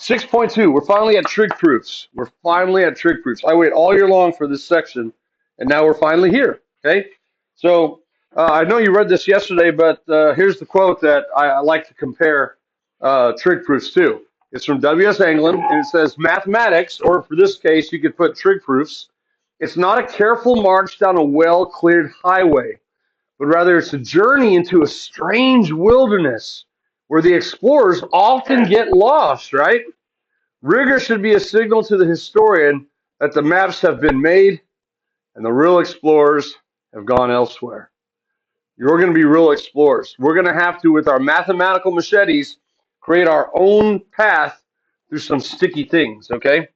6.2, we're finally at trig proofs. We're finally at trig proofs. I wait all year long for this section, and now we're finally here. Okay, so I know you read this yesterday, but here's the quote that I like to compare trig proofs to. It's from W.S. England, and it says, mathematics, or for this case, you could put trig proofs, it's not a careful march down a well-cleared highway, but rather it's a journey into a strange wilderness where the explorers often get lost, right? Rigor should be a signal to the historian that the maps have been made and the real explorers have gone elsewhere. You're going to be real explorers. We're going to have to, with our mathematical machetes, create our own path through some sticky things, okay?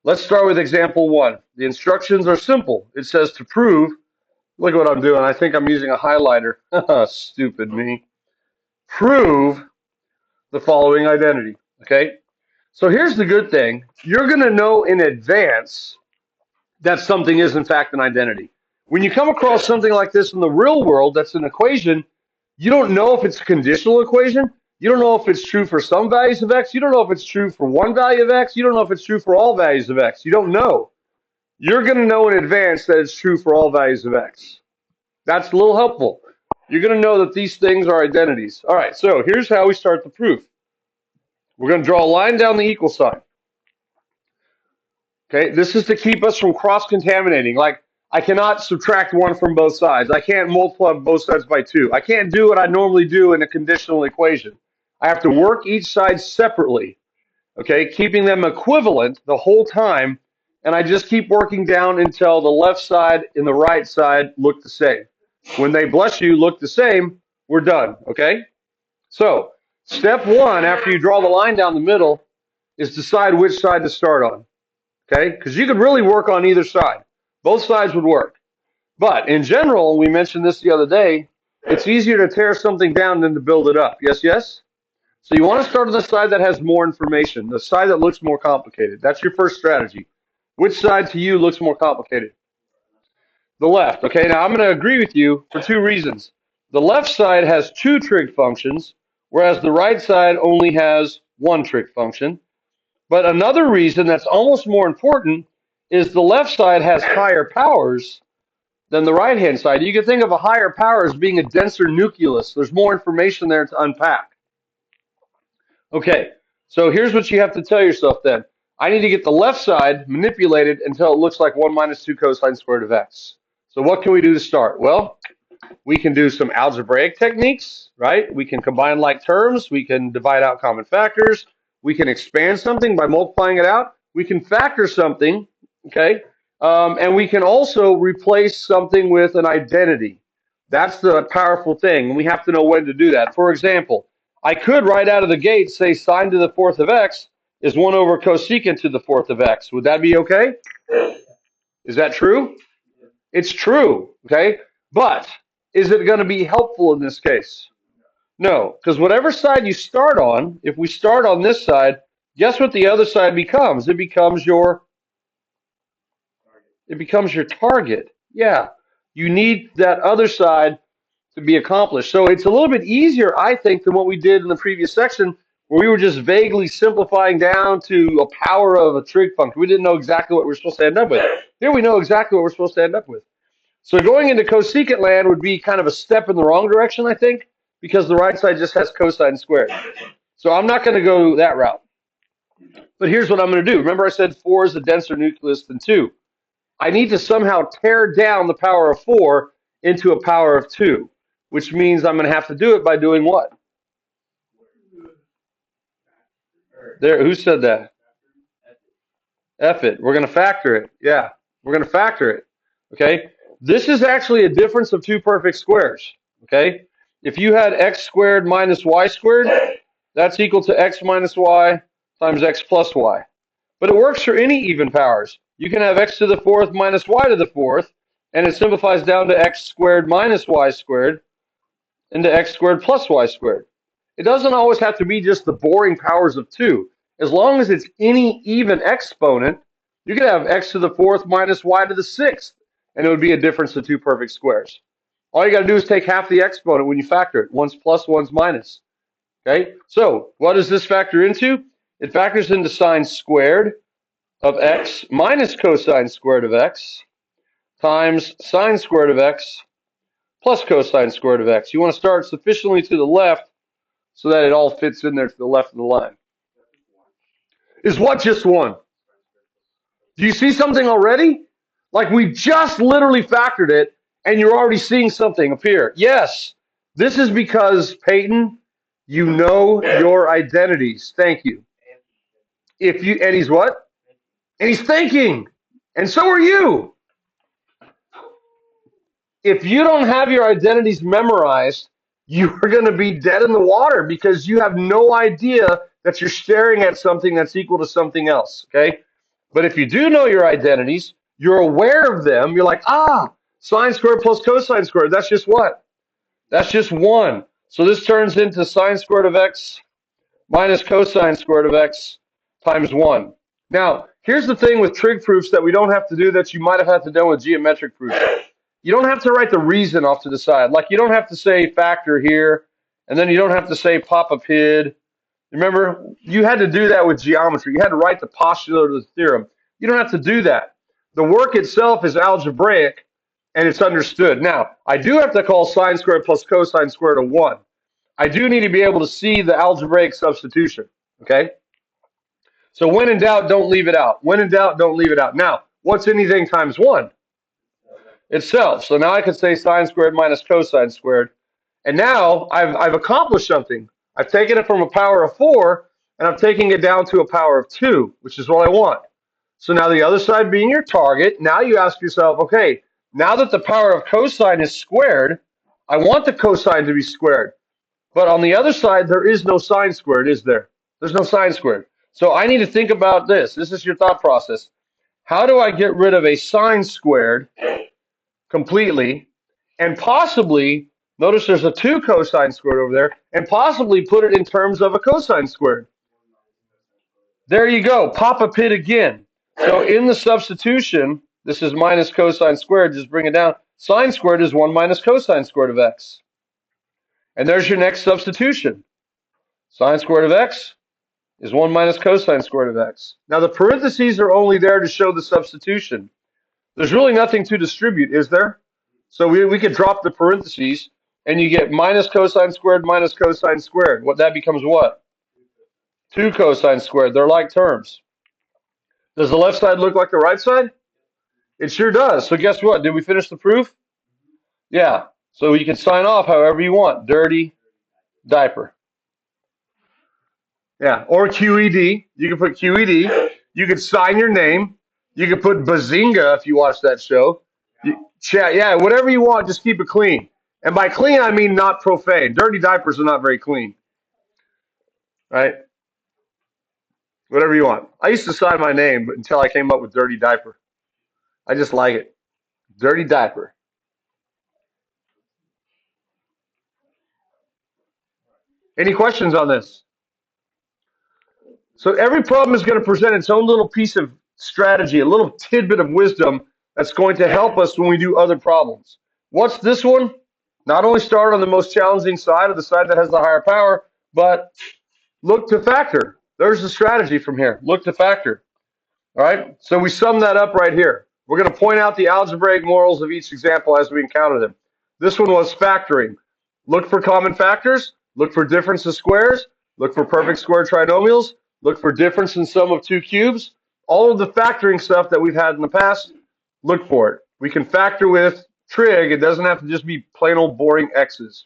Let's start with example 1. The instructions are simple. It says to prove, look at what I'm doing. I think I'm using a highlighter. Stupid me. Prove the following identity, okay? So here's the good thing. You're going to know in advance that something is, in fact, an identity. When you come across something like this in the real world that's an equation, you don't know if it's a conditional equation. You don't know if it's true for some values of x. You don't know if it's true for one value of x. You don't know if it's true for all values of x. You don't know. You're going to know in advance that it's true for all values of x. That's a little helpful. You're going to know that these things are identities. All right, so here's how we start the proof. We're going to draw a line down the equal sign. Okay, this is to keep us from cross-contaminating. Like, I cannot subtract 1 from both sides. I can't multiply both sides by 2. I can't do what I normally do in a conditional equation. I have to work each side separately, okay, keeping them equivalent the whole time, and I just keep working down until the left side and the right side look the same. When they, bless you, look the same, we're done, okay? So, step 1, after you draw the line down the middle, is decide which side to start on. Okay, because you could really work on either side. Both sides would work. But in general, we mentioned this the other day, it's easier to tear something down than to build it up. Yes, yes? So you want to start on the side that has more information, the side that looks more complicated. That's your first strategy. Which side to you looks more complicated? The left. Okay, now I'm going to agree with you for 2 reasons. The left side has 2 trig functions, whereas the right side only has 1 trig function. But another reason that's almost more important is the left side has higher powers than the right-hand side. You can think of a higher power as being a denser nucleus. There's more information there to unpack. Okay, so here's what you have to tell yourself then. I need to get the left side manipulated until it looks like 1 minus 2 cosine squared of x. So what can we do to start? Well, we can do some algebraic techniques, right? We can combine like terms. We can divide out common factors. We can expand something by multiplying it out. We can factor something, okay? And we can also replace something with an identity. That's the powerful thing, and we have to know when to do that. For example, I could right out of the gate say sine to the 4th of x is 1 over cosecant to the 4th of x. Would that be okay? Is that true? It's true, okay? But is it going to be helpful in this case? No, because whatever side you start on, if we start on this side, guess what the other side becomes? It becomes your target. Yeah, you need that other side to be accomplished. So it's a little bit easier, I think, than what we did in the previous section, where we were just vaguely simplifying down to a power of a trig function. We didn't know exactly what we're supposed to end up with. Here we know exactly what we're supposed to end up with. So going into cosecant land would be kind of a step in the wrong direction, I think, because the right side just has cosine squared. So I'm not going to go that route. But here's what I'm going to do. Remember I said 4 is a denser nucleus than 2. I need to somehow tear down the power of 4 into a power of 2, which means I'm going to have to do it by doing what? There, who said that? F it. We're going to factor it. Yeah, we're going to factor it. Okay? This is actually a difference of 2 perfect squares. Okay? If you had x squared minus y squared, that's equal to x minus y times x plus y. But it works for any even powers. You can have x to the 4th minus y to the 4th, and it simplifies down to x squared minus y squared into x squared plus y squared. It doesn't always have to be just the boring powers of 2. As long as it's any even exponent, you can have x to the 4th minus y to the 6th, and it would be a difference of 2 perfect squares. All you got to do is take half the exponent when you factor it. One's plus, one's minus. Okay, so what does this factor into? It factors into sine squared of x minus cosine squared of x times sine squared of x plus cosine squared of x. You want to start sufficiently to the left so that it all fits in there to the left of the line. Is what just one? Do you see something already? Like we just literally factored it and you're already seeing something appear. Yes, this is because, Peyton, you know your identities. Thank you. If you and he's what? And he's thinking. And so are you. If you don't have your identities memorized, you are going to be dead in the water because you have no idea that you're staring at something that's equal to something else. Okay? But if you do know your identities, you're aware of them, you're like, sine squared plus cosine squared, that's just what? That's just 1. So this turns into sine squared of x minus cosine squared of x times 1. Now, here's the thing with trig proofs that we don't have to do that you might have had to do with geometric proofs. You don't have to write the reason off to the side. Like you don't have to say factor here, and then you don't have to say pop a PID. Remember, you had to do that with geometry. You had to write the postulate of the theorem. You don't have to do that. The work itself is algebraic, and it's understood. Now, I do have to call sine squared plus cosine squared a 1. I do need to be able to see the algebraic substitution, okay? So when in doubt, don't leave it out. When in doubt, don't leave it out. Now, what's anything times 1? Itself. So now I can say sine squared minus cosine squared. And now I've accomplished something. I've taken it from a power of 4, and I'm taking it down to a power of 2, which is what I want. So now the other side being your target, now you ask yourself, okay, now that the power of cosine is squared, I want the cosine to be squared. But on the other side, there is no sine squared, is there? There's no sine squared. So I need to think about this. This is your thought process. How do I get rid of a sine squared completely and possibly, notice there's a 2 cosine squared over there, and possibly put it in terms of a cosine squared? There you go. Pop a PID again. So in the substitution, this is minus cosine squared. Just bring it down. Sine squared is 1 minus cosine squared of x. And there's your next substitution. Sine squared of x is 1 minus cosine squared of x. Now the parentheses are only there to show the substitution. There's really nothing to distribute, is there? So we could drop the parentheses, and you get minus cosine squared minus cosine squared. What that becomes what? 2 cosine squared. They're like terms. Does the left side look like the right side? It sure does. So guess what? Did we finish the proof? Yeah. So you can sign off however you want. Dirty diaper. Yeah. Or QED. You can put QED. You could sign your name. You could put Bazinga if you watch that show. Chat. Yeah. Whatever you want. Just keep it clean. And by clean, I mean not profane. Dirty diapers are not very clean. Right? Whatever you want. I used to sign my name until I came up with dirty diaper. I just like it. Dirty diaper. Any questions on this? So every problem is going to present its own little piece of strategy, a little tidbit of wisdom that's going to help us when we do other problems. What's this one? Not only start on the most challenging side, or the side that has the higher power, but look to factor. There's the strategy from here. Look to factor. All right? So we sum that up right here. We're going to point out the algebraic morals of each example as we encounter them. This one was factoring. Look for common factors. Look for difference of squares. Look for perfect square trinomials. Look for difference in sum of 2 cubes. All of the factoring stuff that we've had in the past, look for it. We can factor with trig. It doesn't have to just be plain old boring x's.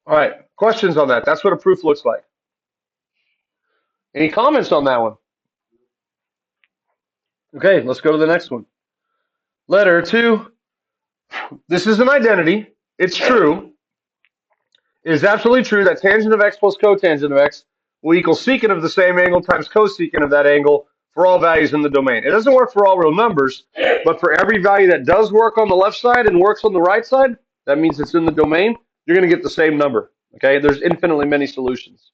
All right, questions on that? That's what a proof looks like. Any comments on that one? Okay, let's go to the next one. Letter 2. This is an identity. It's true. It is absolutely true that tangent of x plus cotangent of x will equal secant of the same angle times cosecant of that angle for all values in the domain. It doesn't work for all real numbers, but for every value that does work on the left side and works on the right side, that means it's in the domain, you're going to get the same number. Okay, there's infinitely many solutions.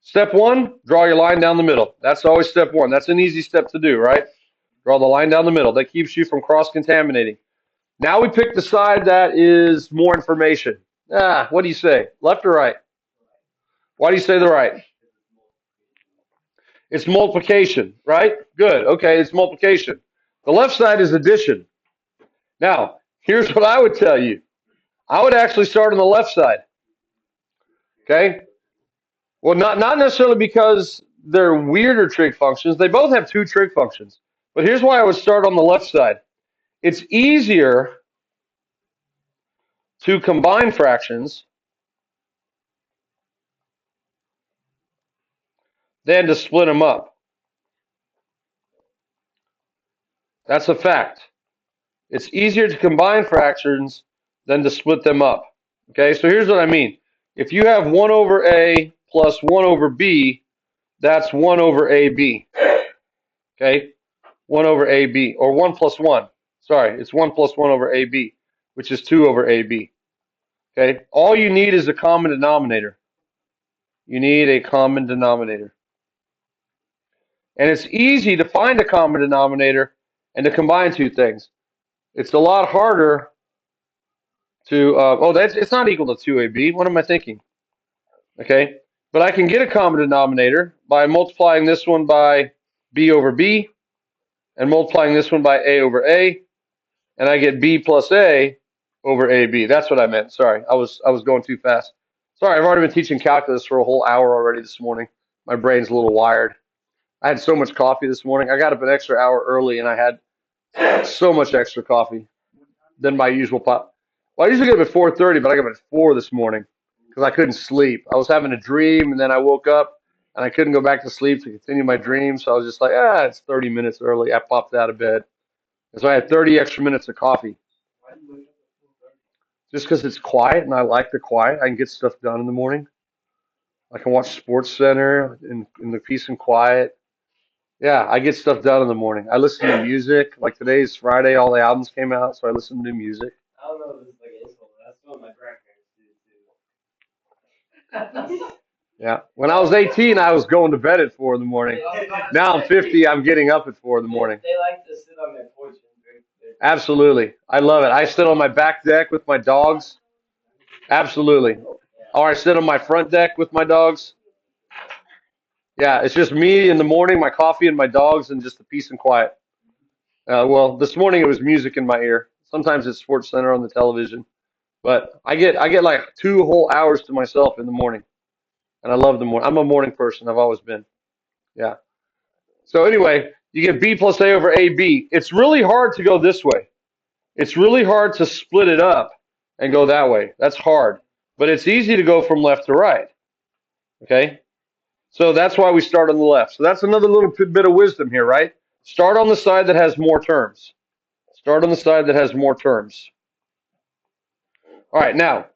Step 1, draw your line down the middle. That's always step 1. That's an easy step to do, right? Draw the line down the middle. That keeps you from cross-contaminating. Now we pick the side that is more information. What do you say? Left or right? Why do you say the right? It's multiplication, right? Good. Okay, it's multiplication. The left side is addition. Now, here's what I would tell you. I would actually start on the left side. Okay? Well, not necessarily because they're weirder trig functions. They both have two trig functions. But here's why I would start on the left side. It's easier to combine fractions than to split them up. That's a fact. It's easier to combine fractions than to split them up. Okay, so here's what I mean. If you have 1 over a plus 1 over b, that's 1 over ab. Okay, 1 over ab, or 1 plus 1. Sorry, it's 1 plus 1 over ab, which is 2 over ab. Okay, all you need is a common denominator. You need a common denominator. And it's easy to find a common denominator and to combine two things. It's a lot harder to, it's not equal to 2ab. What am I thinking? Okay, but I can get a common denominator by multiplying this one by b over b and multiplying this one by a over a, and I get b plus a over ab. That's what I meant. Sorry, I was going too fast. Sorry, I've already been teaching calculus for a whole hour already this morning. My brain's a little wired. I had so much coffee this morning. I got up an extra hour early, and I had so much extra coffee than my usual pop. Well, I usually get up at 4:30, but I got up at 4 this morning because I couldn't sleep. I was having a dream, and then I woke up, and I couldn't go back to sleep to continue my dream. So I was just like, it's 30 minutes early. I popped out of bed. And so I had 30 extra minutes of coffee. Just because it's quiet, and I like the quiet. I can get stuff done in the morning. I can watch Sports Center in the peace and quiet. Yeah, I get stuff done in the morning. I listen to music. Like today's Friday, all the albums came out, so I listen to music. I don't know if this is like an insult, but that's what my grandparents do too. Yeah. When I was 18, I was going to bed at 4 in the morning. Now I'm 50, I'm getting up at 4 in the morning. They like to sit on their porch and drink their Absolutely. I love it. I sit on my back deck with my dogs. Absolutely. Or I sit on my front deck with my dogs. Yeah, it's just me in the morning, my coffee and my dogs, and just the peace and quiet. Well, this morning it was music in my ear. Sometimes it's Sports Center on the television, but I get like 2 whole hours to myself in the morning, and I love the morning. I'm a morning person. I've always been. Yeah. So anyway, you get b plus a over ab. It's really hard to go this way. It's really hard to split it up and go that way. That's hard, but it's easy to go from left to right. Okay. So that's why we start on the left. So that's another little bit of wisdom here, right? Start on the side that has more terms. Start on the side that has more terms. All right, now,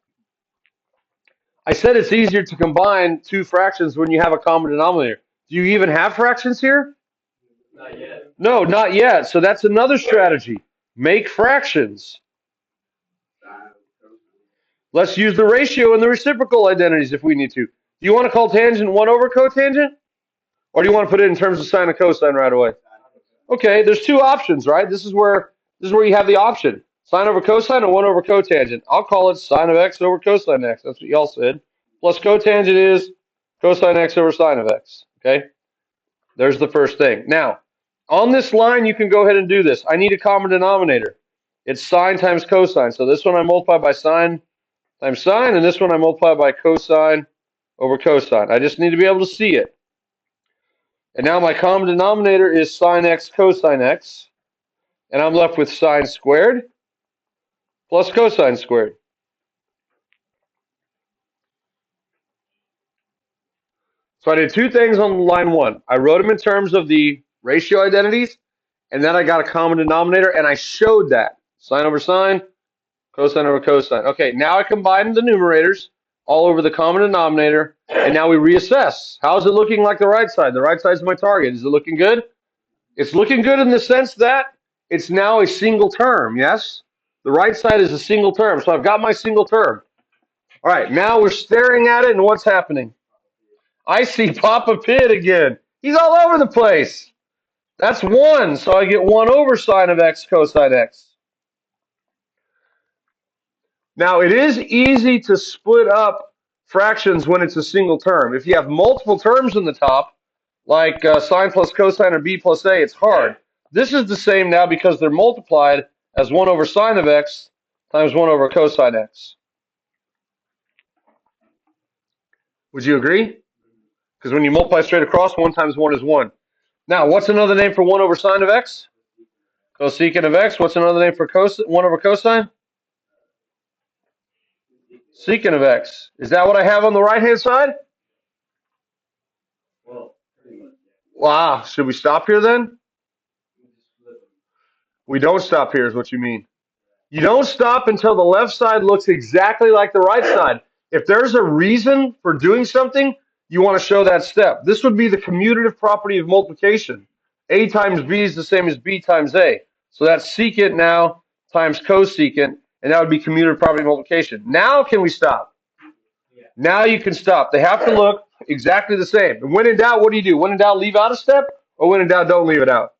I said it's easier to combine two fractions when you have a common denominator. Do you even have fractions here? Not yet. No, not yet. So that's another strategy. Make fractions. Let's use the ratio and the reciprocal identities if we need to. Do you want to call tangent 1 over cotangent? Or do you want to put it in terms of sine and cosine right away? Okay, there's two options, right? This is where you have the option. Sine over cosine or 1 over cotangent. I'll call it sine of x over cosine x. That's what y'all said. Plus cotangent is cosine x over sine of x. Okay? There's the first thing. Now, on this line, you can go ahead and do this. I need a common denominator. It's sine times cosine. So this one I multiply by sine times sine, and this one I multiply by cosine over cosine. I just need to be able to see it. And now my common denominator is sine x cosine x. And I'm left with sine squared plus cosine squared. So I did two things on line 1. I wrote them in terms of the ratio identities, and then I got a common denominator, and I showed that. Sine over sine, cosine over cosine. Okay, now I combine the numerators all over the common denominator, and now we reassess. How is it looking like the right side? The right side is my target. Is it looking good? It's looking good in the sense that it's now a single term, yes? The right side is a single term, so I've got my single term. All right, now we're staring at it, and what's happening? I see Papa Pitt again. He's all over the place. That's 1, so I get 1 over sine of x cosine x. Now, it is easy to split up fractions when it's a single term. If you have multiple terms in the top, like sine plus cosine or b plus a, it's hard. This is the same now because they're multiplied as 1 over sine of x times 1 over cosine x. Would you agree? Because when you multiply straight across, 1 times 1 is 1. Now, what's another name for 1 over sine of x? Cosecant of x. What's another name for 1 over cosine? Secant of x. Is that what I have on the right-hand side? Well, pretty much. Wow. Should we stop here then? We just flip them. We don't stop here is what you mean. You don't stop until the left side looks exactly like the right side. If there's a reason for doing something, you want to show that step. This would be the commutative property of multiplication. A times B is the same as B times A. So that's secant now times cosecant, and that would be commutative property of multiplication. Now can we stop? Yeah. Now you can stop. They have to look exactly the same. And when in doubt, what do? When in doubt, leave out a step, or when in doubt, don't leave it out?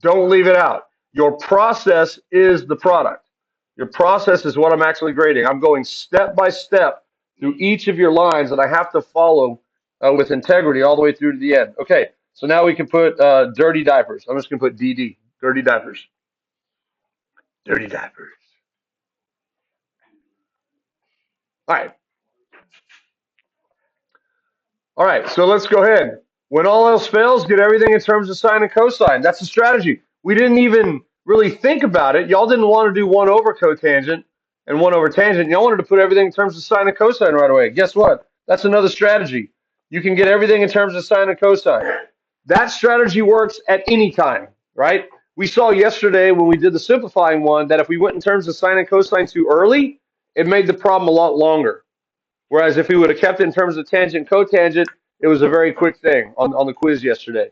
Don't leave it out. Your process is the product. Your process is what I'm actually grading. I'm going step by step through each of your lines that I have to follow with integrity all the way through to the end. Okay, so now we can put dirty diapers. I'm just going to put DD, dirty diapers. Dirty diapers. All right. All right, so let's go ahead. When all else fails, get everything in terms of sine and cosine. That's the strategy. We didn't even really think about it. Y'all didn't want to do 1 over cotangent and 1 over tangent. Y'all wanted to put everything in terms of sine and cosine right away. Guess what? That's another strategy. You can get everything in terms of sine and cosine. That strategy works at any time, right? We saw yesterday when we did the simplifying one that if we went in terms of sine and cosine too early, it made the problem a lot longer. Whereas if we would have kept it in terms of tangent, cotangent, it was a very quick thing on the quiz yesterday.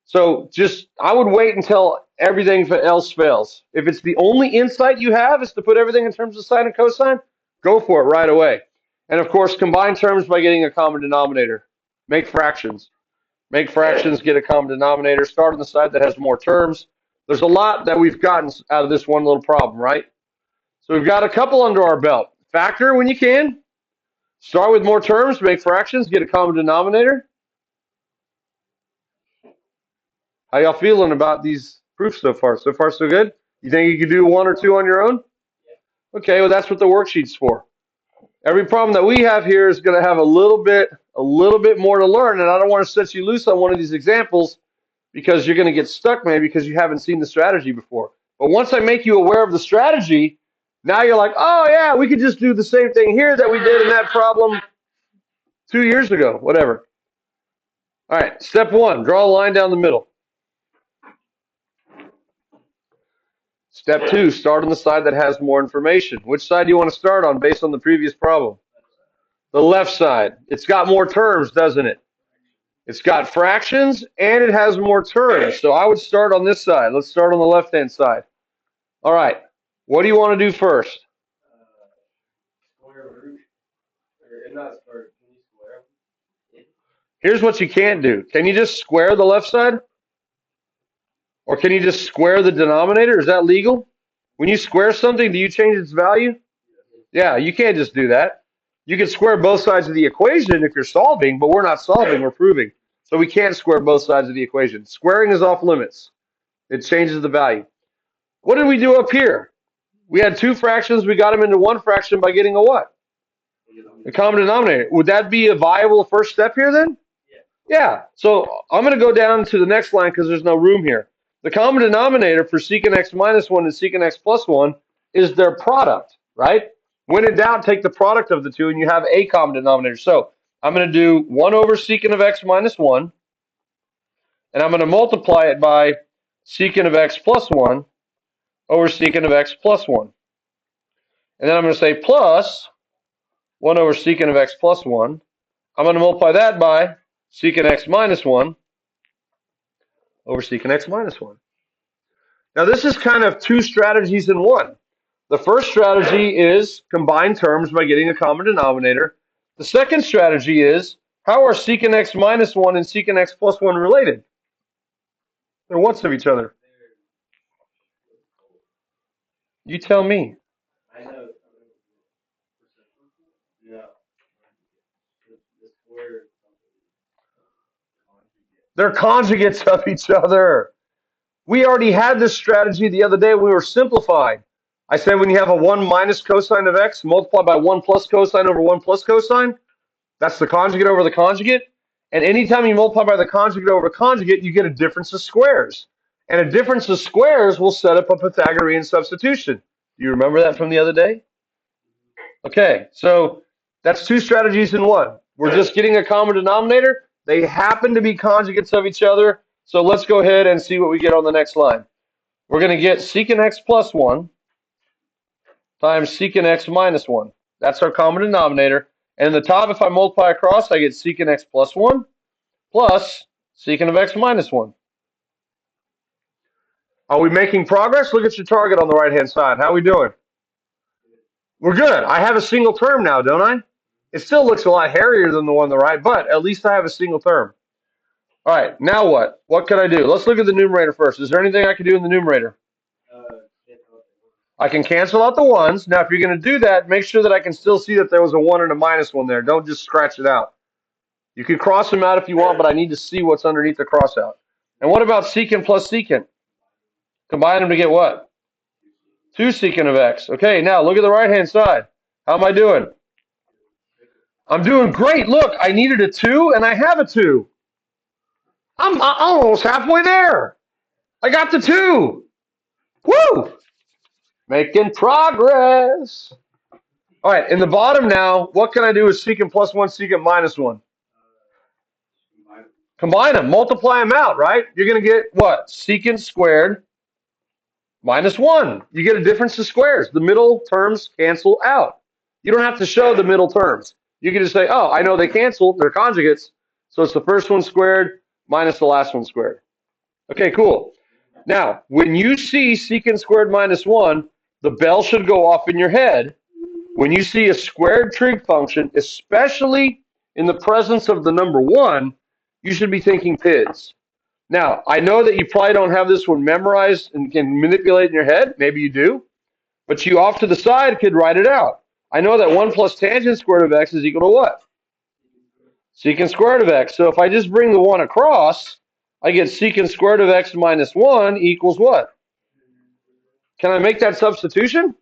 So just, I would wait until everything else fails. If it's the only insight you have is to put everything in terms of sine and cosine, go for it right away. And of course, combine terms by getting a common denominator. Make fractions. Make fractions, get a common denominator. Start on the side that has more terms. There's a lot that we've gotten out of this one little problem, right? So we've got a couple under our belt. Factor when you can. Start with more terms, make fractions, get a common denominator. How y'all feeling about these proofs so far? So far, so good? You think you could do 1 or 2 on your own? Okay, well, that's what the worksheet's for. Every problem that we have here is going to have a little bit more to learn, and I don't want to set you loose on one of these examples because you're going to get stuck maybe because you haven't seen the strategy before. But once I make you aware of the strategy, now you're like, oh, yeah, we could just do the same thing here that we did in that problem 2 years ago, whatever. All right, step 1, draw a line down the middle. Step 2, start on the side that has more information. Which side do you want to start on based on the previous problem? The left side. It's got more terms, doesn't it? It's got fractions and it has more terms. So I would start on this side. Let's start on the left-hand side. All right. What do you want to do first? Square root. Or not square. Can you square them? Here's what you can't do. Can you just square the left side? Or can you just square the denominator? Is that legal? When you square something, do you change its value? Yeah, you can't just do that. You can square both sides of the equation if you're solving, but we're not solving, we're proving. So we can't square both sides of the equation. Squaring is off limits. It changes the value. What did we do up here? We had 2 fractions. We got them into 1 fraction by getting a what? A common denominator. Would that be a viable first step here then? Yeah. So I'm going to go down to the next line because there's no room here. The common denominator for secant x minus 1 and secant x plus 1 is their product, right? When in doubt, take the product of the two and you have a common denominator. So I'm going to do 1 over secant of x minus 1, and I'm going to multiply it by secant of x plus 1 over secant of x plus 1. And then I'm going to say plus 1 over secant of x plus 1. I'm going to multiply that by secant x minus 1 over secant x minus 1. Now this is kind of 2 strategies in one. The first strategy is combine terms by getting a common denominator. The second strategy is how are secant x minus 1 and secant x plus 1 related? They're what's of each other? You tell me. I know. No. The square. They're conjugates of each other. We already had this strategy the other day when we were simplifying. I said when you have a 1 minus cosine of x multiplied by 1 plus cosine over 1 plus cosine, that's the conjugate over the conjugate. And anytime you multiply by the conjugate over conjugate, you get a difference of squares. And a difference of squares will set up a Pythagorean substitution. Do you remember that from the other day? Okay, so that's two strategies in one. We're just getting a common denominator. They happen to be conjugates of each other. So let's go ahead and see what we get on the next line. We're going to get secant x plus 1 times secant x minus 1. That's our common denominator. And in the top, if I multiply across, I get secant x plus 1 plus secant of x minus 1. Are we making progress? Look at your target on the right-hand side. How are we doing? We're good. I have a single term now, don't I? It still looks a lot hairier than the one on the right, but at least I have a single term. All right, now what? What can I do? Let's look at the numerator first. Is there anything I can do in the numerator? I can cancel out the ones. Now, if you're going to do that, make sure that I can still see that there was a 1 and a minus 1 there. Don't just scratch it out. You can cross them out if you want, but I need to see what's underneath the cross out. And what about secant plus secant? Combine them to get what? 2 secant of x. Okay, now look at the right-hand side. How am I doing? I'm doing great. Look, I needed a 2, and I have a 2. I'm almost halfway there. I got the 2. Woo! Making progress. All right, in the bottom now, what can I do with secant plus 1, secant minus 1? Combine them, multiply them out, right? You're going to get what? Secant squared minus 1. You get a difference of squares. The middle terms cancel out. You don't have to show the middle terms. You can just say, oh, I know they cancel. They're conjugates. So it's the first one squared minus the last one squared. Okay, cool. Now, when you see secant squared minus 1, the bell should go off in your head. When you see a squared trig function, especially in the presence of the number 1, you should be thinking PIDs. Now, I know that you probably don't have this one memorized and can manipulate in your head. Maybe you do. But you off to the side could write it out. I know that 1 plus tangent squared of x is equal to what? Secant squared of x. So if I just bring the 1 across, I get secant squared of x minus 1 equals what? Can I make that substitution?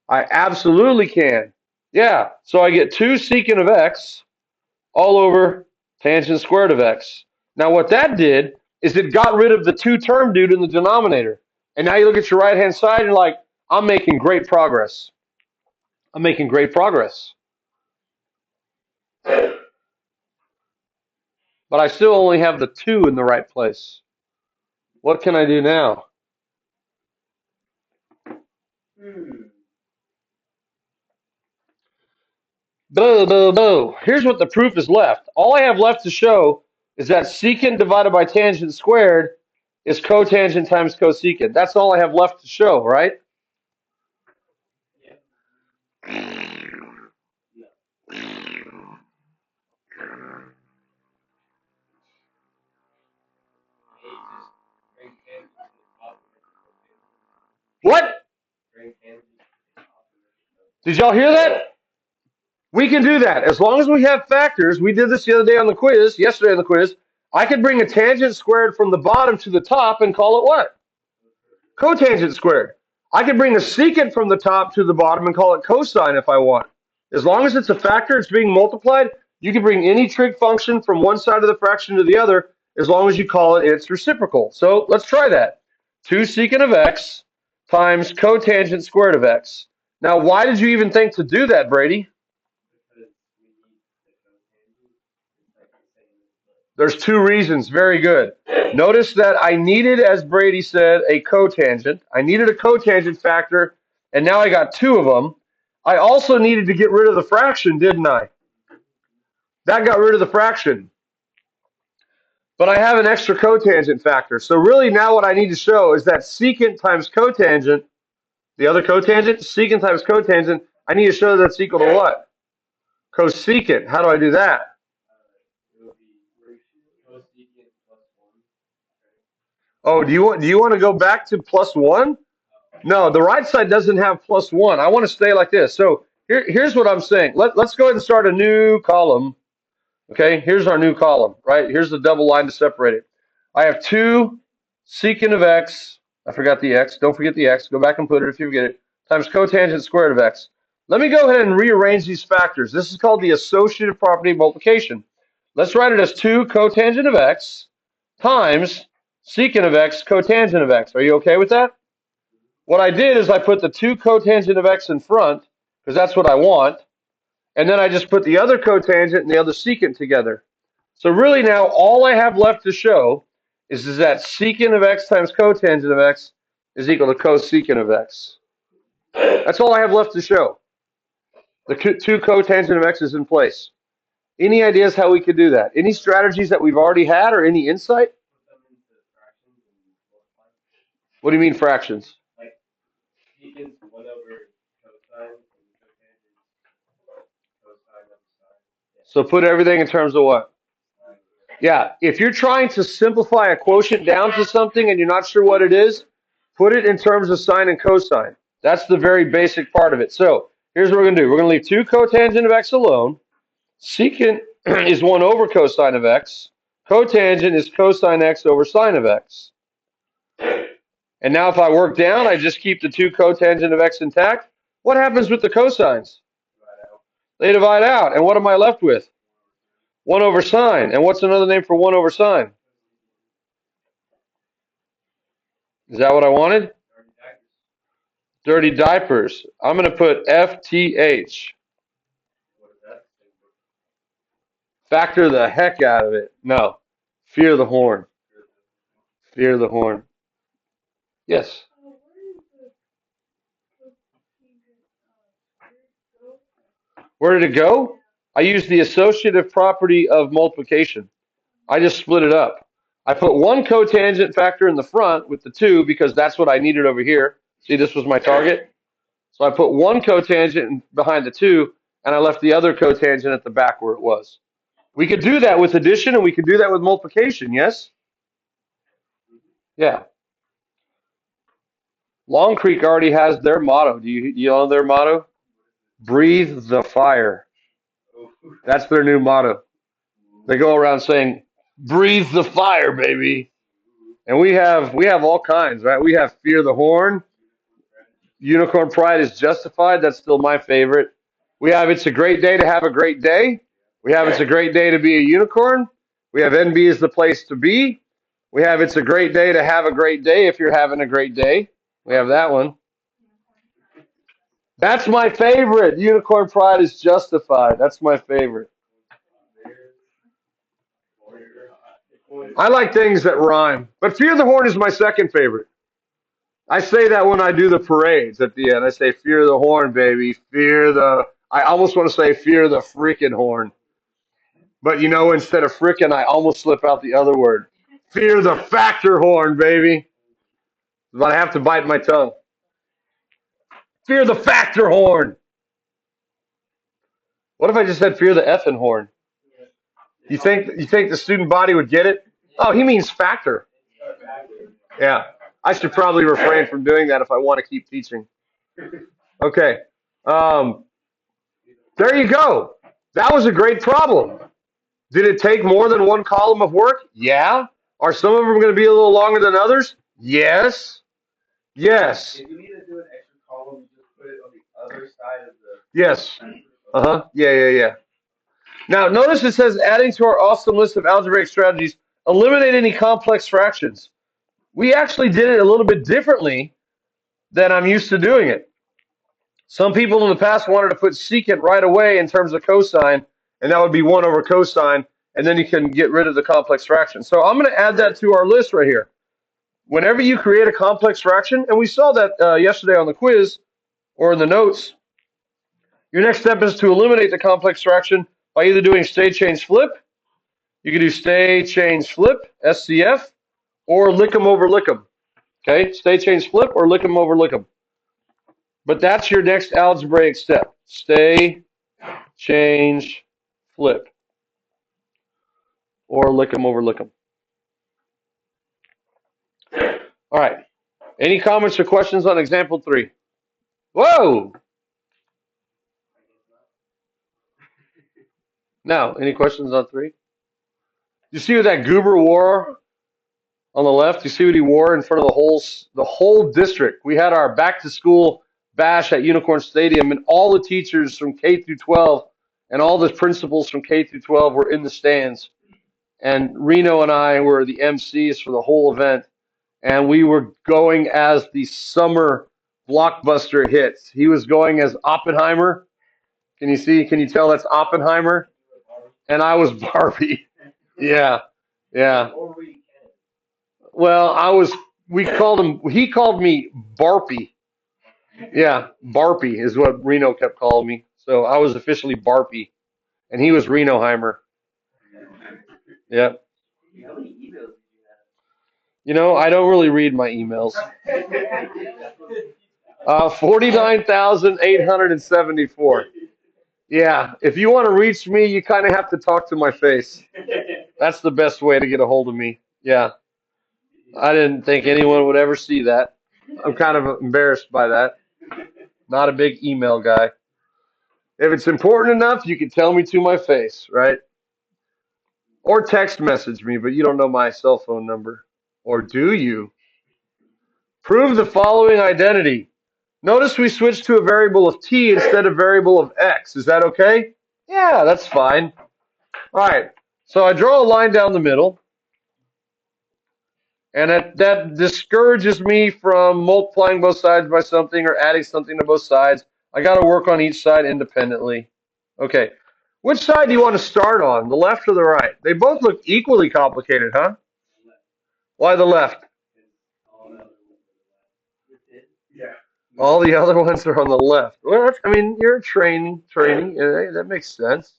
I absolutely can. Yeah, so I get 2 secant of x all over tangent squared of x. Now what that did is it got rid of the 2 term dude in the denominator. And now you look at your right-hand side and you're like, I'm making great progress. I'm making great progress. But I still only have the 2 in the right place. What can I do now? Here's what the proof is left. All I have left to show is that secant divided by tangent squared is cotangent times cosecant. That's all I have left to show, right? What? Did y'all hear that? We can do that. As long as we have factors, we did this the other day on the quiz, yesterday on the quiz, I could bring a tangent squared from the bottom to the top and call it what? Cotangent squared. I could bring a secant from the top to the bottom and call it cosine if I want. As long as it's a factor, it's being multiplied, you can bring any trig function from one side of the fraction to the other as long as you call it its reciprocal. So let's try that. 2 secant of x times cotangent squared of x. Now, why did you even think to do that, Brady? There's 2 reasons. Very good. Notice that I needed, as Brady said, a cotangent. I needed a cotangent factor, and now I got 2 of them. I also needed to get rid of the fraction, didn't I? That got rid of the fraction. But I have an extra cotangent factor. So really now what I need to show is that secant times cotangent, the other cotangent, secant times cotangent, I need to show that's equal to what? Cosecant. How do I do that? Oh, do you want to go back to plus 1? No, the right side doesn't have plus 1. I want to stay like this. So here's what I'm saying. Let's go ahead and start a new column. Okay, here's our new column, right? Here's the double line to separate it. I have 2 secant of x, I forgot the x, don't forget the x, go back and put it if you forget it, times cotangent squared of x. Let me go ahead and rearrange these factors. This is called the associative property of multiplication. Let's write it as 2 cotangent of x times secant of x cotangent of x. Are you okay with that? What I did is I put the 2 cotangent of x in front, because that's what I want, and then I just put the other cotangent and the other secant together. So really now all I have left to show is that secant of x times cotangent of x is equal to cosecant of x. That's all I have left to show. The 2 cotangent of x is in place. Any ideas how we could do that? Any strategies that we've already had or any insight? What do you mean fractions? Like secant 1 over cosine and cotangent cosine of sine. So put everything in terms of what? Yeah, if you're trying to simplify a quotient down to something and you're not sure what it is, put it in terms of sine and cosine. That's the very basic part of it. So here's what we're going to do. We're going to leave 2 cotangent of x alone. Secant is 1 over cosine of x. Cotangent is cosine x over sine of x. And now if I work down, I just keep the 2 cotangent of x intact. What happens with the cosines? They divide out. And what am I left with? 1 over sine. And what's another name for 1 over sine? Is that what I wanted? Dirty diapers. I'm going to put FTH. Factor the heck out of it. No. Fear the horn. Fear the horn. Yes. Where did it go? I used the associative property of multiplication. I just split it up. I put 1 cotangent factor in the front with the 2 because that's what I needed over here. See, this was my target. So I put 1 cotangent behind the 2, and I left the other cotangent at the back where it was. We could do that with addition, and we could do that with multiplication, yes? Yeah. Long Creek already has their motto. Do you know their motto? Breathe the fire. That's their new motto. They go around saying, breathe the fire, baby. And we have all kinds, right? We have fear the horn. Unicorn pride is justified. That's still my favorite. We have it's a great day to have a great day. We have it's a great day to be a unicorn. We have NB is the place to be. We have it's a great day to have a great day if you're having a great day. We have that one. That's my favorite. Unicorn pride is justified. That's my favorite. I like things that rhyme. But fear the horn is my second favorite. I say that when I do the parades at the end. I say, fear the horn, baby. I almost want to say, fear the freaking horn. But you know, instead of frickin', I almost slip out the other word. Fear the factor horn, baby. But I have to bite my tongue. Fear the factor horn. What if I just said fear the effing horn? You think the student body would get it? Oh, he means factor. Yeah. I should probably refrain from doing that if I want to keep teaching. Okay. There you go. That was a great problem. Did it take more than one column of work? Yeah. Are some of them going to be a little longer than others? Yes. Yes. If you need to do an extra column, you just put it on the other side of the. Yes. Uh-huh. Yeah. Now, notice it says, adding to our awesome list of algebraic strategies, eliminate any complex fractions. We actually did it a little bit differently than I'm used to doing it. Some people in the past wanted to put secant right away in terms of cosine, and that would be 1 over cosine, and then you can get rid of the complex fraction. So I'm going to add that to our list right here. Whenever you create a complex fraction, and we saw that yesterday on the quiz or in the notes, your next step is to eliminate the complex fraction by either doing stay, change, flip. You can do stay, change, flip, SCF, or lick 'em over lick 'em. Okay, stay, change, flip, or lick 'em over lick 'em. But that's your next algebraic step. Stay, change, flip, or lick 'em over lick 'em. All right. Any comments or questions on example 3? Whoa! Now, any questions on 3? You see what that goober wore on the left? You see what he wore in front of the whole district? We had our back to school bash at Unicorn Stadium, and all the teachers from K through 12 and all the principals from K through 12 were in the stands. And Reno and I were the MCs for the whole event, and we were going as the summer blockbuster hits. He was going as Oppenheimer. Can you see? Can you tell that's Oppenheimer? And I was Barbie. Yeah, yeah. Well, I was. We called him. He called me Barpy. Yeah, Barpy is what Reno kept calling me. So I was officially Barpy, and he was Renoheimer. Yeah. You know, I don't really read my emails. 49,874. Yeah, if you want to reach me, you kind of have to talk to my face. That's the best way to get a hold of me. Yeah, I didn't think anyone would ever see that. I'm kind of embarrassed by that. Not a big email guy. If it's important enough, you can tell me to my face, right? Or text message me, but you don't know my cell phone number. Or do you? Prove the following identity. Notice we switched to a variable of t instead of variable of x. Is that okay? Yeah, that's fine. All right. So I draw a line down the middle, and that discourages me from multiplying both sides by something or adding something to both sides. I got to work on each side independently. Okay. Which side do you want to start on, the left or the right? They both look equally complicated, huh? Why the left? All the other ones are on the left. Well, I mean, you're training. That makes sense.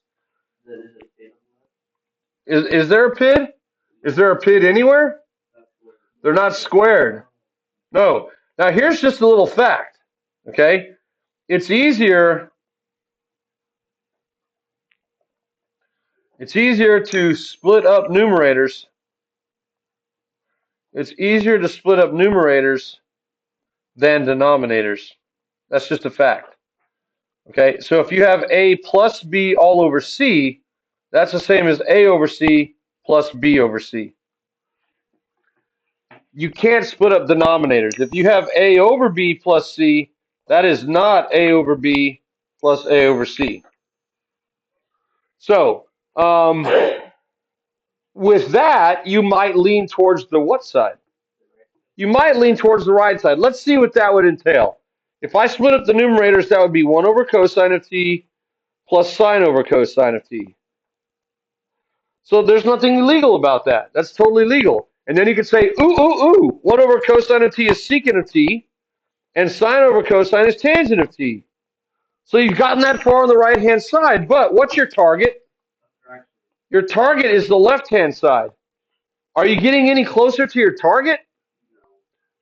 Is there a PID? Is there a PID anywhere? They're not squared. No. Now here's just a little fact. Okay? It's easier to split up numerators. It's easier to split up numerators than denominators. That's just a fact. Okay? So if you have A plus B all over C, that's the same as A over C plus B over C. You can't split up denominators. If you have A over B plus C, that is not A over B plus A over C. So, with that, you might lean towards the what side? You might lean towards the right side. Let's see what that would entail. If I split up the numerators, that would be 1 over cosine of t plus sine over cosine of t. So there's nothing illegal about that. That's totally legal. And then you could say, ooh, 1 over cosine of t is secant of t, and sine over cosine is tangent of t. So you've gotten that far on the right-hand side, but what's your target? Your target is the left-hand side. Are you getting any closer to your target?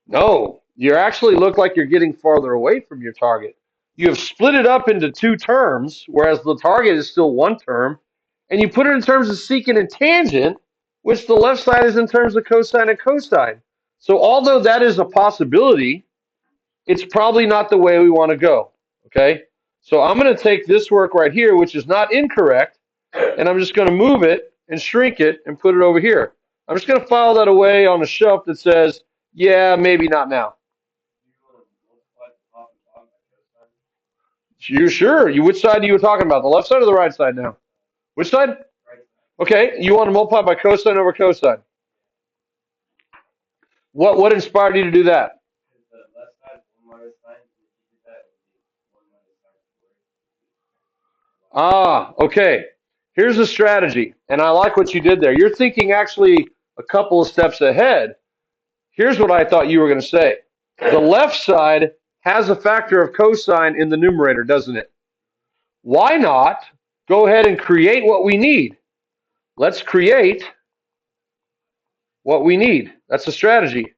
No. You actually look like you're getting farther away from your target. You have split it up into 2 terms, whereas the target is still 1 term, and you put it in terms of secant and tangent, which the left side is in terms of cosine and cosine. So although that is a possibility, it's probably not the way we want to go. Okay? So I'm going to take this work right here, which is not incorrect, and I'm just going to move it and shrink it and put it over here. I'm just going to file that away on a shelf that says, yeah, maybe not now. You sure? Which side are you talking about? The left side or the right side now? Which side? Okay, you want to multiply by cosine over cosine. What inspired you to do that? Ah, okay. Here's the strategy, and I like what you did there. You're thinking actually a couple of steps ahead. Here's what I thought you were going to say. The left side has a factor of cosine in the numerator, doesn't it? Why not go ahead and create what we need? Let's create what we need. That's a strategy.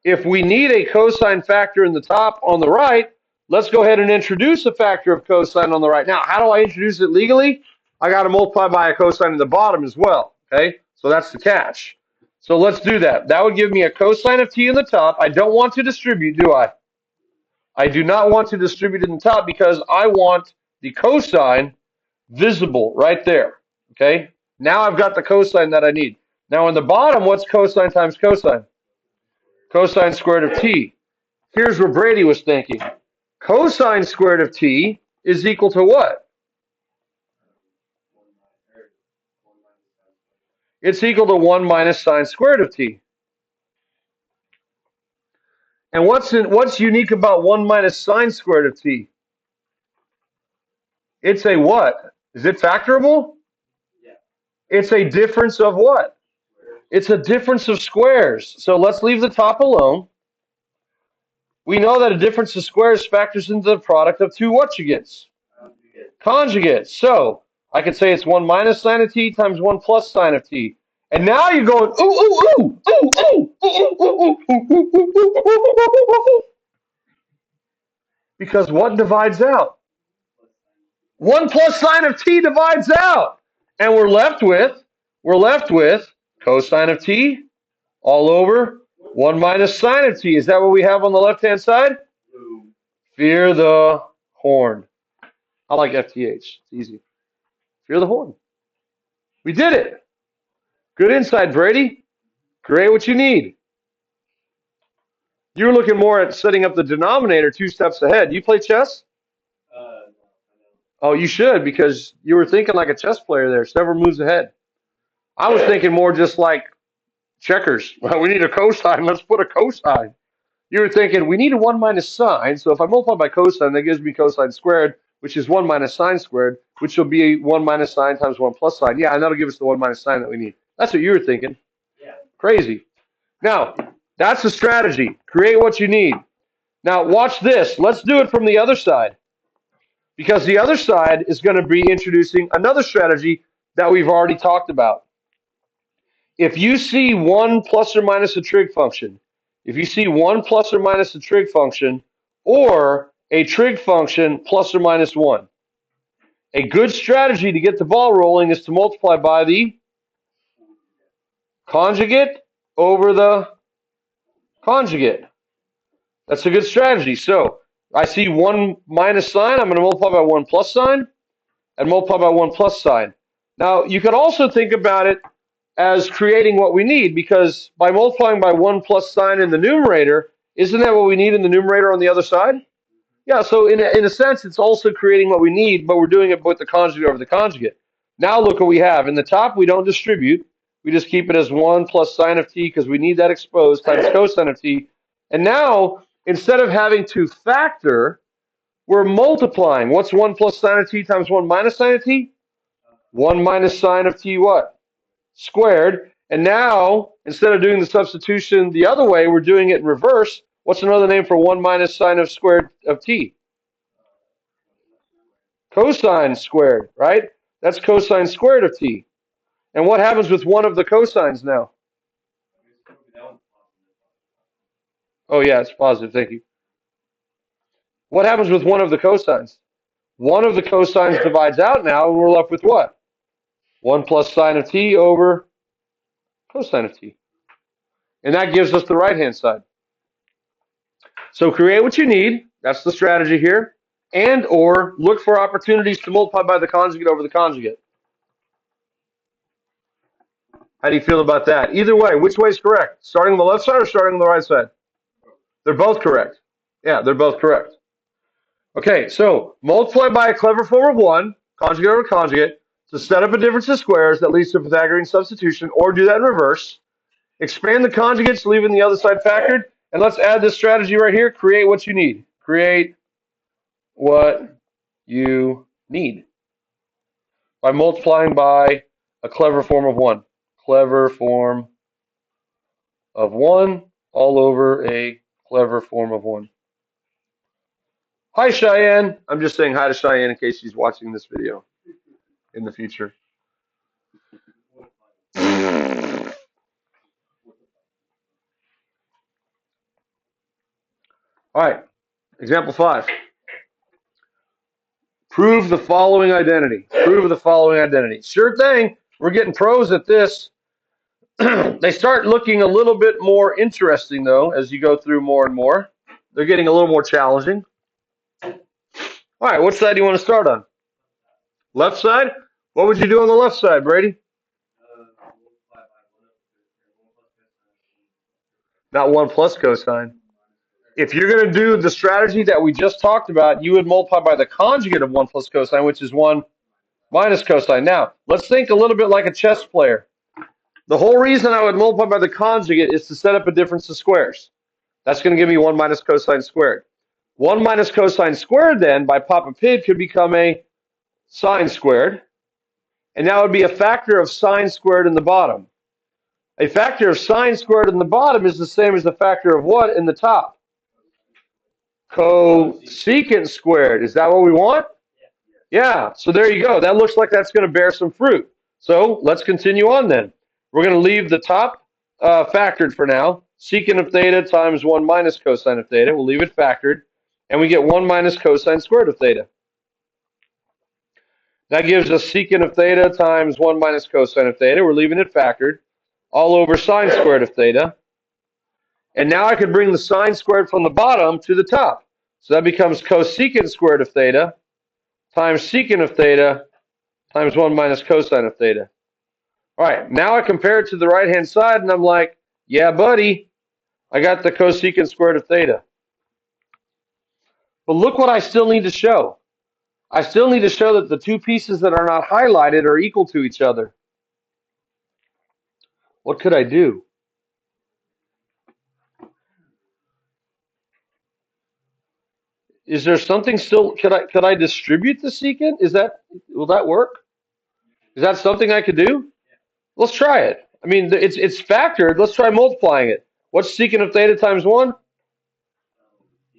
If we need a cosine factor in the top on the right, let's go ahead and introduce a factor of cosine on the right. Now, how do I introduce it legally? I got to multiply by a cosine in the bottom as well. Okay, so that's the catch. So let's do that. That would give me a cosine of t in the top. I don't want to distribute, do I? I do not want to distribute in the top because I want the cosine visible right there. Okay? Now I've got the cosine that I need. Now on the bottom, what's cosine times cosine? Cosine squared of t. Here's where Brady was thinking. Cosine squared of t is equal to what? It's equal to 1 minus sine squared of t. And what's unique about 1 minus sine squared of t? It's a what? Is it factorable? Yeah. It's a difference of what? It's a difference of squares. So let's leave the top alone. We know that a difference of squares factors into the product of two what you gets? Conjugates. So I could say it's 1 minus sine of t times 1 plus sine of t. And now you're going, ooh, ooh, ooh, ooh, ooh, ooh, ooh, ooh, ooh, ooh, ooh. Because what divides out? 1 plus sine of t divides out. And we're left with cosine of t all over 1 minus sine of t. Is that what we have on the left-hand side? Fear the horn. I like FTH. It's easy. Fear the horn. We did it. Good insight, Brady. Create what you need. You were looking more at setting up the denominator 2 steps ahead. You play chess? Oh, you should, because you were thinking like a chess player there, several moves ahead. I was thinking more just like checkers. Well, we need a cosine. Let's put a cosine. You were thinking we need a 1 minus sine. So if I multiply by cosine, that gives me cosine squared, which is 1 minus sine squared, which will be 1 minus sine times 1 plus sine. Yeah, and that'll give us the 1 minus sine that we need. That's what you were thinking. Yeah. Crazy. Now, that's the strategy. Create what you need. Now, watch this. Let's do it from the other side. Because the other side is going to be introducing another strategy that we've already talked about. If you see 1 plus or minus a trig function, if you see 1 plus or minus a trig function, or a trig function plus or minus 1, a good strategy to get the ball rolling is to multiply by the conjugate over the conjugate. That's a good strategy. So I see 1 minus sign. I'm going to multiply by 1 plus sign and multiply by 1 plus sign. Now, you could also think about it as creating what we need, because by multiplying by 1 plus sign in the numerator, isn't that what we need in the numerator on the other side? Yeah, so in a sense, it's also creating what we need, but we're doing it with the conjugate over the conjugate. Now look what we have. In the top, we don't distribute. We just keep it as 1 plus sine of t because we need that exposed times cosine of t. And now, instead of having to factor, we're multiplying. What's 1 plus sine of t times 1 minus sine of t? 1 minus sine of t what? Squared. And now, instead of doing the substitution the other way, we're doing it in reverse. What's another name for 1 minus sine of squared of t? Cosine squared, right? That's cosine squared of t. And what happens with one of the cosines now? Oh, yeah, it's positive. Thank you. What happens with one of the cosines? One of the cosines divides out now, and we're left with what? 1 plus sine of t over cosine of t. And that gives us the right-hand side. So create what you need. That's the strategy here. And or look for opportunities to multiply by the conjugate over the conjugate. How do you feel about that? Either way, which way is correct? Starting on the left side or starting on the right side? They're both correct. Yeah, they're both correct. Okay, so multiply by a clever form of 1, conjugate over conjugate, to set up a difference of squares that leads to Pythagorean substitution, or do that in reverse. Expand the conjugates, leaving the other side factored, and let's add this strategy right here. Create what you need. Create what you need by multiplying by a clever form of 1. Clever form of 1 all over a clever form of 1. Hi, Cheyenne. I'm just saying hi to Cheyenne in case she's watching this video in the future. All right, example 5. Prove the following identity. Prove the following identity. Sure thing. We're getting pros at this. They start looking a little bit more interesting, though, as you go through more and more. They're getting a little more challenging. All right, what side do you want to start on? Left side? What would you do on the left side, Brady? Multiply by 1 plus cosine. Not 1 plus cosine. If you're going to do the strategy that we just talked about, you would multiply by the conjugate of 1 plus cosine, which is 1 minus cosine. Now, let's think a little bit like a chess player. The whole reason I would multiply by the conjugate is to set up a difference of squares. That's going to give me 1 minus cosine squared. 1 minus cosine squared, then, by Papa Pig, could become a sine squared. And that would be a factor of sine squared in the bottom. A factor of sine squared in the bottom is the same as a factor of what in the top? Cosecant squared. Is that what we want? Yeah. So there you go. That looks like that's going to bear some fruit. So let's continue on then. We're going to leave the top factored for now. Secant of theta times 1 minus cosine of theta. We'll leave it factored. And we get 1 minus cosine squared of theta. That gives us secant of theta times 1 minus cosine of theta. We're leaving it factored. All over sine squared of theta. And now I could bring the sine squared from the bottom to the top. So that becomes cosecant squared of theta times secant of theta times 1 minus cosine of theta. All right, now I compare it to the right-hand side, and I'm like, yeah, buddy, I got the cosecant squared of theta. But look what I still need to show. I still need to show that the two pieces that are not highlighted are equal to each other. What could I do? Is there something still? Could I distribute the secant? Will that work? Is that something I could do? Let's try it. I mean, it's factored. Let's try multiplying it. What's secant of theta times 1?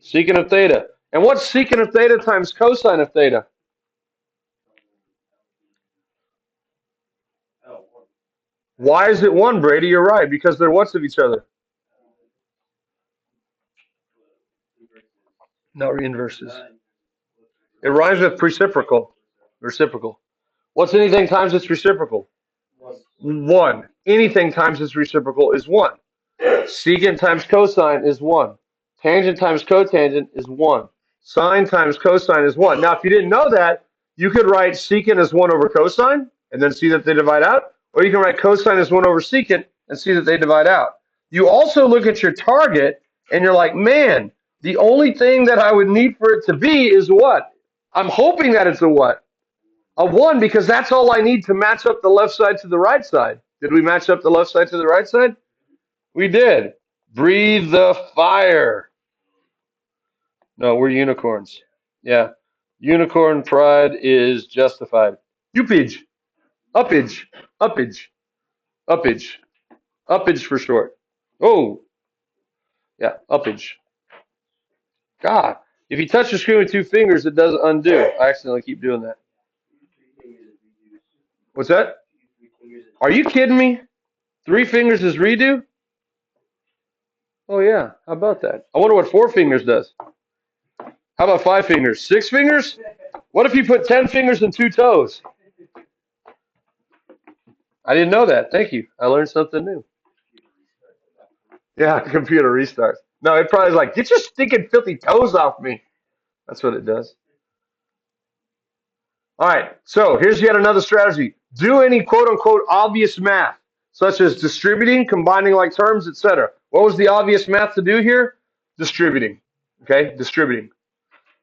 Secant of theta. And what's secant of theta times cosine of theta? Why is it 1, Brady? You're right, because they're what's of each other? Not inverses. It rhymes with reciprocal. Reciprocal. What's anything times its reciprocal? 1. Anything times its reciprocal is 1. Secant times cosine is 1. Tangent times cotangent is 1. Sine times cosine is 1. Now, if you didn't know that, you could write secant as 1 over cosine and then see that they divide out. Or you can write cosine as 1 over secant and see that they divide out. You also look at your target and you're like, man, the only thing that I would need for it to be is what? I'm hoping that it's a what? A 1, because that's all I need to match up the left side to the right side. Did we match up the left side to the right side? We did. Breathe the fire. No, we're unicorns. Yeah. Unicorn pride is justified. Upage. Uppage. Uppage. Uppage. Uppage for short. Oh. Yeah, uppage. God. If you touch the screen with 2 fingers, it does undo. I accidentally keep doing that. What's that? Are you kidding me? 3 fingers is redo? Oh, yeah. How about that? I wonder what 4 fingers does. How about 5 fingers? 6 fingers? What if you put 10 fingers and 2 toes? I didn't know that. Thank you. I learned something new. Yeah, computer restarts. No, it probably is like, get your stinking filthy toes off me. That's what it does. All right, so here's yet another strategy. Do any quote-unquote obvious math, such as distributing, combining like terms, etc. What was the obvious math to do here? Distributing. Okay, distributing.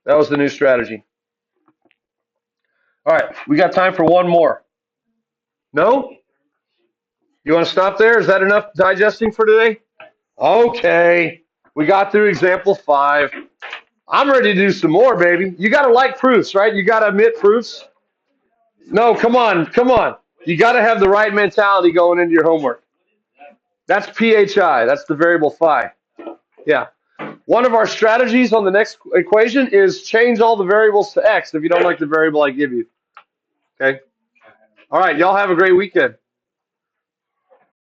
That was the new strategy. All right, we got time for one more. No? You want to stop there? Is that enough digesting for today? Okay, we got through example 5. I'm ready to do some more, baby. You got to like proofs, right? You got to admit proofs. No, come on, come on. You got to have the right mentality going into your homework. That's PHI. That's the variable phi. Yeah. One of our strategies on the next equation is change all the variables to x if you don't like the variable I give you. Okay? All right, y'all have a great weekend.